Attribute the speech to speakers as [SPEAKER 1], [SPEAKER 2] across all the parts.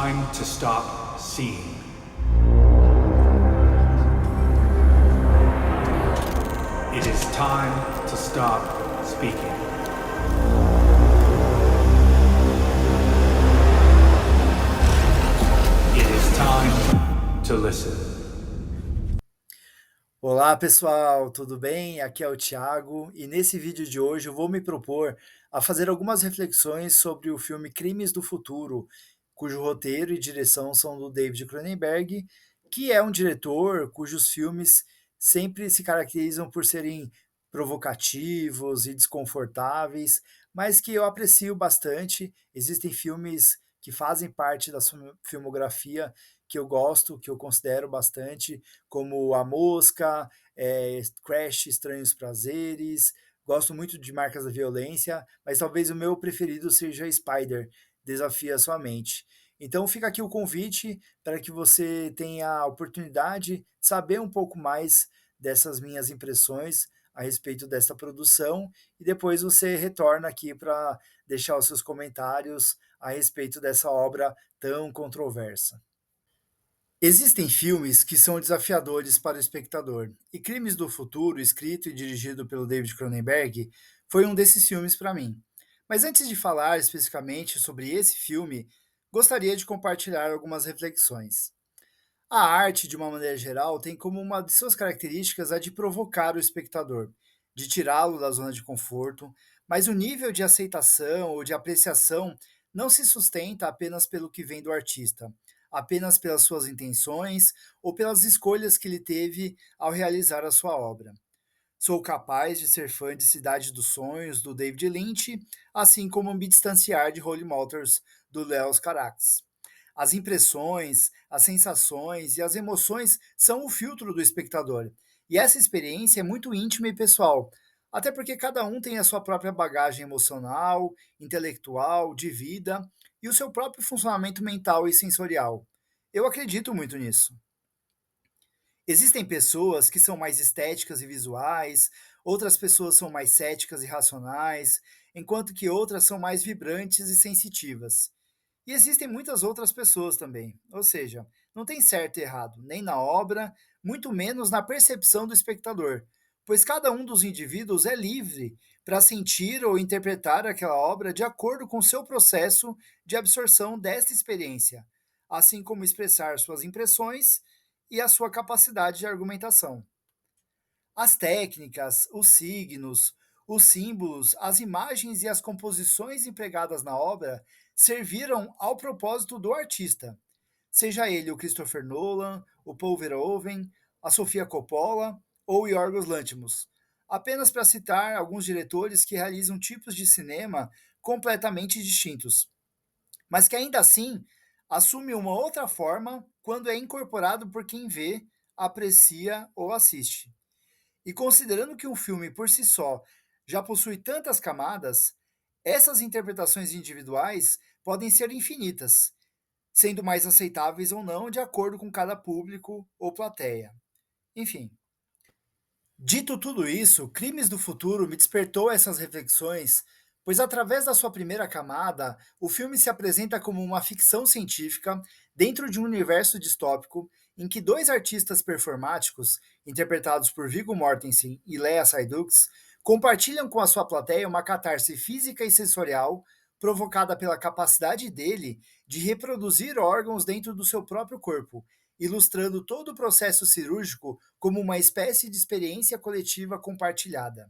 [SPEAKER 1] time to stop seeing. It is time to stop speaking. It is time to listen.
[SPEAKER 2] Olá pessoal, tudo bem? Aqui é o Thiago e nesse vídeo de hoje eu vou me propor a fazer algumas reflexões sobre o filme Crimes do Futuro, cujo roteiro e direção são do David Cronenberg, que é um diretor cujos filmes sempre se caracterizam por serem provocativos e desconfortáveis, mas que eu aprecio bastante. Existem filmes que fazem parte da sua filmografia que eu gosto, que eu considero bastante, como A Mosca, Crash, Estranhos Prazeres. Gosto muito de Marcas da Violência, mas talvez o meu preferido seja Spider, Desafia Sua Mente. Então fica aqui o convite para que você tenha a oportunidade de saber um pouco mais dessas minhas impressões a respeito desta produção e depois você retorna aqui para deixar os seus comentários a respeito dessa obra tão controversa. Existem filmes que são desafiadores para o espectador, e Crimes do Futuro, escrito e dirigido pelo David Cronenberg, foi um desses filmes para mim. Mas antes de falar especificamente sobre esse filme, gostaria de compartilhar algumas reflexões. A arte, de uma maneira geral, tem como uma de suas características a de provocar o espectador, de tirá-lo da zona de conforto, mas o nível de aceitação ou de apreciação não se sustenta apenas pelo que vem do artista, apenas pelas suas intenções ou pelas escolhas que ele teve ao realizar a sua obra. Sou capaz de ser fã de Cidade dos Sonhos, do David Lynch, assim como me distanciar de Holy Motors, do Leos Carax. As impressões, as sensações e as emoções são o filtro do espectador. E essa experiência é muito íntima e pessoal, até porque cada um tem a sua própria bagagem emocional, intelectual, de vida e o seu próprio funcionamento mental e sensorial. Eu acredito muito nisso. Existem pessoas que são mais estéticas e visuais, outras pessoas são mais céticas e racionais, enquanto que outras são mais vibrantes e sensitivas. E existem muitas outras pessoas também. Ou seja, não tem certo e errado, nem na obra, muito menos na percepção do espectador, pois cada um dos indivíduos é livre para sentir ou interpretar aquela obra de acordo com o seu processo de absorção desta experiência, assim como expressar suas impressões e a sua capacidade de argumentação. As técnicas, os signos, os símbolos, as imagens e as composições empregadas na obra serviram ao propósito do artista, seja ele o Christopher Nolan, o Paul Verhoeven, a Sofia Coppola ou o Yorgos Lanthimos, apenas para citar alguns diretores que realizam tipos de cinema completamente distintos, mas que ainda assim assume uma outra forma quando é incorporado por quem vê, aprecia ou assiste. E considerando que um filme por si só já possui tantas camadas, essas interpretações individuais podem ser infinitas, sendo mais aceitáveis ou não de acordo com cada público ou plateia. Enfim, dito tudo isso, Crimes do Futuro me despertou essas reflexões, pois através da sua primeira camada, o filme se apresenta como uma ficção científica dentro de um universo distópico em que dois artistas performáticos, interpretados por Viggo Mortensen e Lea Seydoux, compartilham com a sua plateia uma catarse física e sensorial provocada pela capacidade dele de reproduzir órgãos dentro do seu próprio corpo, ilustrando todo o processo cirúrgico como uma espécie de experiência coletiva compartilhada.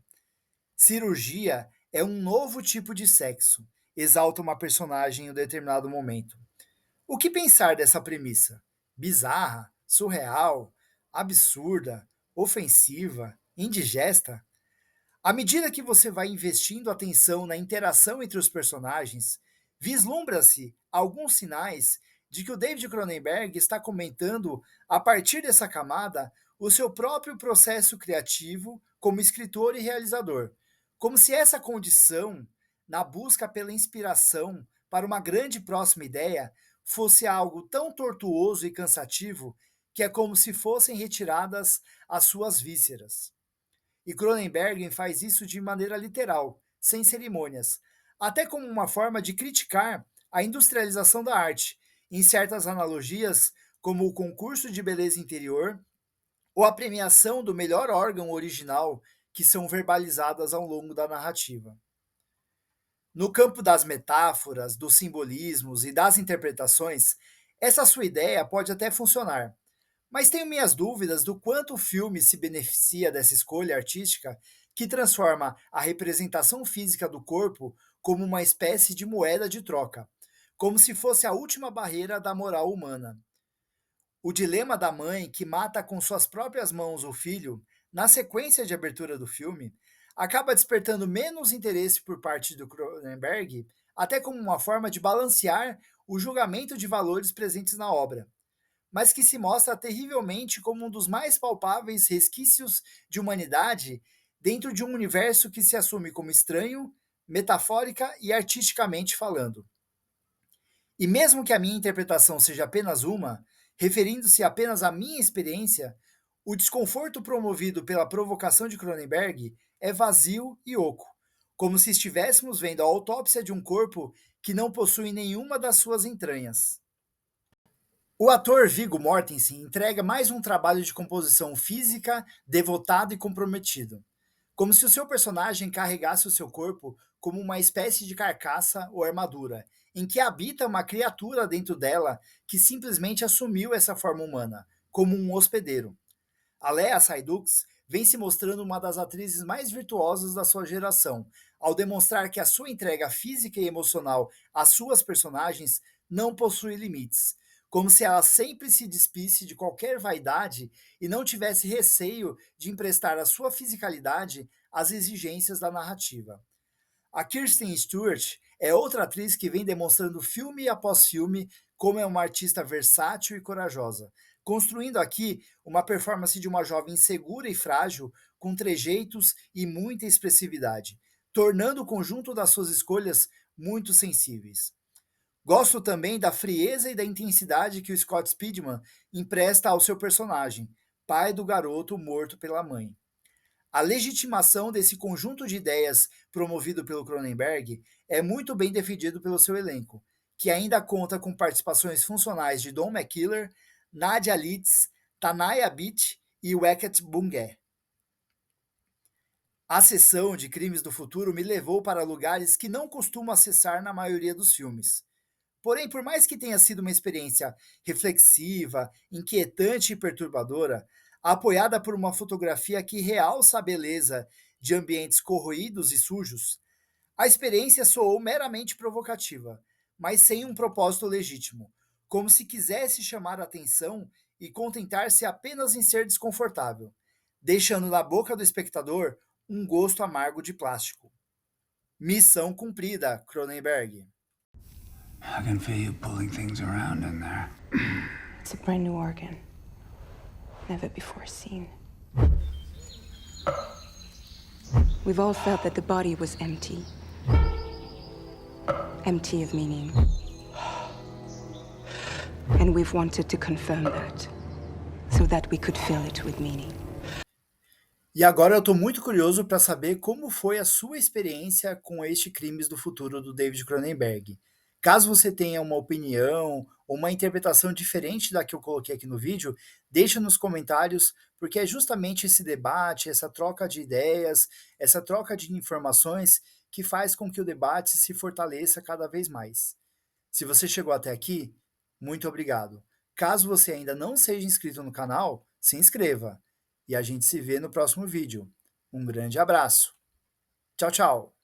[SPEAKER 2] Cirurgia é um novo tipo de sexo, exalta uma personagem em um determinado momento. O que pensar dessa premissa? Bizarra, surreal, absurda, ofensiva, indigesta? À medida que você vai investindo atenção na interação entre os personagens, vislumbra-se alguns sinais de que o David Cronenberg está comentando, a partir dessa camada, o seu próprio processo criativo como escritor e realizador, como se essa condição, na busca pela inspiração para uma grande próxima ideia, fosse algo tão tortuoso e cansativo que é como se fossem retiradas as suas vísceras. E Cronenberg faz isso de maneira literal, sem cerimônias, até como uma forma de criticar a industrialização da arte em certas analogias, como o concurso de beleza interior ou a premiação do melhor órgão original, que são verbalizadas ao longo da narrativa. No campo das metáforas, dos simbolismos e das interpretações, essa sua ideia pode até funcionar, mas tenho minhas dúvidas do quanto o filme se beneficia dessa escolha artística que transforma a representação física do corpo como uma espécie de moeda de troca, como se fosse a última barreira da moral humana. O dilema da mãe que mata com suas próprias mãos o filho, na sequência de abertura do filme, acaba despertando menos interesse por parte do Cronenberg, até como uma forma de balancear o julgamento de valores presentes na obra, mas que se mostra terrivelmente como um dos mais palpáveis resquícios de humanidade dentro de um universo que se assume como estranho, metafórica e artisticamente falando. E mesmo que a minha interpretação seja apenas uma, referindo-se apenas à minha experiência, o desconforto promovido pela provocação de Cronenberg é vazio e oco, como se estivéssemos vendo a autópsia de um corpo que não possui nenhuma das suas entranhas. O ator Viggo Mortensen entrega mais um trabalho de composição física, devotado e comprometido, como se o seu personagem carregasse o seu corpo como uma espécie de carcaça ou armadura, em que habita uma criatura dentro dela que simplesmente assumiu essa forma humana, como um hospedeiro. A Lea Seydoux vem se mostrando uma das atrizes mais virtuosas da sua geração, ao demonstrar que a sua entrega física e emocional às suas personagens não possui limites, como se ela sempre se despisse de qualquer vaidade e não tivesse receio de emprestar a sua fisicalidade às exigências da narrativa. A Kirsten Stewart é outra atriz que vem demonstrando filme após filme como é uma artista versátil e corajosa, construindo aqui uma performance de uma jovem segura e frágil, com trejeitos e muita expressividade, tornando o conjunto das suas escolhas muito sensíveis. Gosto também da frieza e da intensidade que o Scott Speedman empresta ao seu personagem, pai do garoto morto pela mãe. A legitimação desse conjunto de ideias promovido pelo Cronenberg é muito bem defendido pelo seu elenco, que ainda conta com participações funcionais de Don McKellar, Nadia Litz, Tanaya Beach e Weket Bungé. A sessão de Crimes do Futuro me levou para lugares que não costumo acessar na maioria dos filmes. Porém, por mais que tenha sido uma experiência reflexiva, inquietante e perturbadora, apoiada por uma fotografia que realça a beleza de ambientes corroídos e sujos, a experiência soou meramente provocativa, mas sem um propósito legítimo, como se quisesse chamar a atenção e contentar-se apenas em ser desconfortável, deixando na boca do espectador um gosto amargo de plástico. Missão cumprida, Cronenberg.
[SPEAKER 1] I can feel you pulling things around in there.
[SPEAKER 3] It's a brand new organ. Never before seen. We've all felt that the body was empty. Empty of meaning. And we've wanted to confirm that, so that we could fill it with meaning.
[SPEAKER 2] E agora eu estou muito curioso para saber como foi a sua experiência com este Crimes do Futuro do David Cronenberg. Caso você tenha uma opinião ou uma interpretação diferente da que eu coloquei aqui no vídeo, deixa nos comentários, porque é justamente esse debate, essa troca de ideias, essa troca de informações que faz com que o debate se fortaleça cada vez mais. Se você chegou até aqui, muito obrigado. Caso você ainda não seja inscrito no canal, se inscreva. E a gente se vê no próximo vídeo. Um grande abraço. Tchau, tchau.